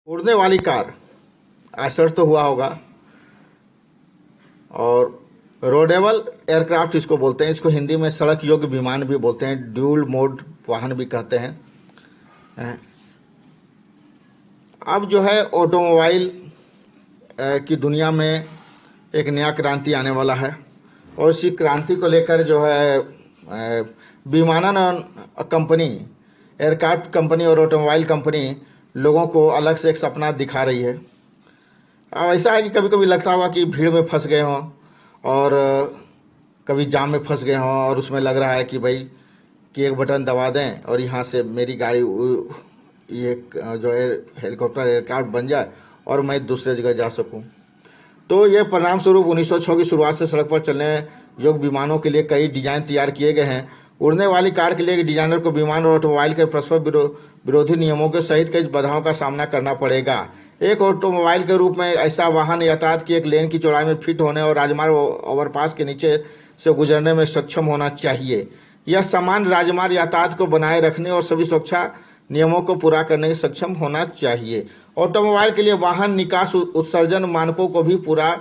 उड़ने वाली कार आश्चर्य तो हुआ होगा। और रोडेबल एयरक्राफ्ट इसको बोलते हैं, इसको हिंदी में सड़क योग्य विमान भी बोलते हैं, ड्यूल मोड वाहन भी कहते हैं। अब जो है ऑटोमोबाइल की दुनिया में एक नया क्रांति आने वाला है और इसी क्रांति को लेकर जो है विमानन कंपनी, एयरक्राफ्ट कंपनी और ऑटोमोबाइल कंपनी लोगों को अलग से एक सपना दिखा रही है। अब ऐसा है कि कभी कभी लगता होगा कि भीड़ में फंस गए हों और कभी जाम में फंस गए हों और उसमें लग रहा है कि भाई कि एक बटन दबा दें और यहाँ से मेरी गाड़ी ये जो है हेलीकॉप्टर एयरक्राफ्ट बन जाए और मैं दूसरे जगह जा सकूं। तो ये परिणाम स्वरूप 1906 की शुरुआत से सड़क पर चलने योग्य विमानों के लिए कई डिजाइन तैयार किए गए हैं। उड़ने वाली कार के लिए डिजाइनर को विमान और ऑटोमोबाइल के परस्पर विरोधी नियमों के सहित कई बाधाओं का सामना करना पड़ेगा। एक ऑटोमोबाइल के रूप में ऐसा वाहन यातायात की एक लेन की चौड़ाई में फिट होने और राजमार्ग ओवरपास के नीचे से गुजरने में सक्षम होना चाहिए। यह समान राजमार्ग यातायात को बनाए रखने और सभी सुरक्षा नियमों को पूरा करने में सक्षम होना चाहिए। ऑटोमोबाइल के लिए वाहन निकास उत्सर्जन मानकों को भी पूरा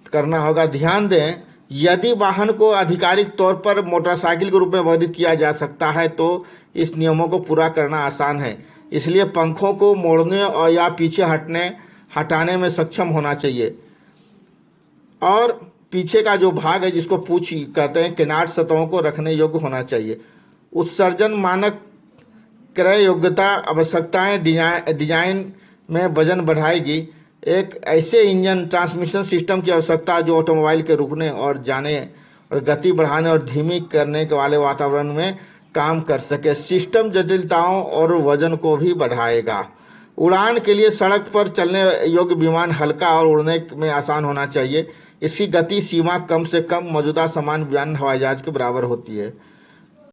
करना होगा। ध्यान दें, यदि वाहन को आधिकारिक तौर पर मोटरसाइकिल के रूप में वर्णित किया जा सकता है तो इस नियमों को पूरा करना आसान है। इसलिए पंखों को मोड़ने और या पीछे हटाने में सक्षम होना चाहिए और पीछे का जो भाग है जिसको पूंछ कहते हैं, किनार सतहों को रखने योग्य होना चाहिए। उत्सर्जन मानक क्रय योग्यता आवश्यकताएं डिजाइन में वजन बढ़ाएगी। एक ऐसे इंजन ट्रांसमिशन सिस्टम की आवश्यकता जो ऑटोमोबाइल के रुकने और जाने और गति बढ़ाने और धीमी करने के वाले वातावरण में काम कर सके। सिस्टम जटिलताओं और वजन को भी बढ़ाएगा। उड़ान के लिए सड़क पर चलने योग्य विमान हल्का और उड़ने में आसान होना चाहिए। इसकी गति सीमा कम से कम मौजूदा सामान्य विमान हवाई जहाज के बराबर होती है।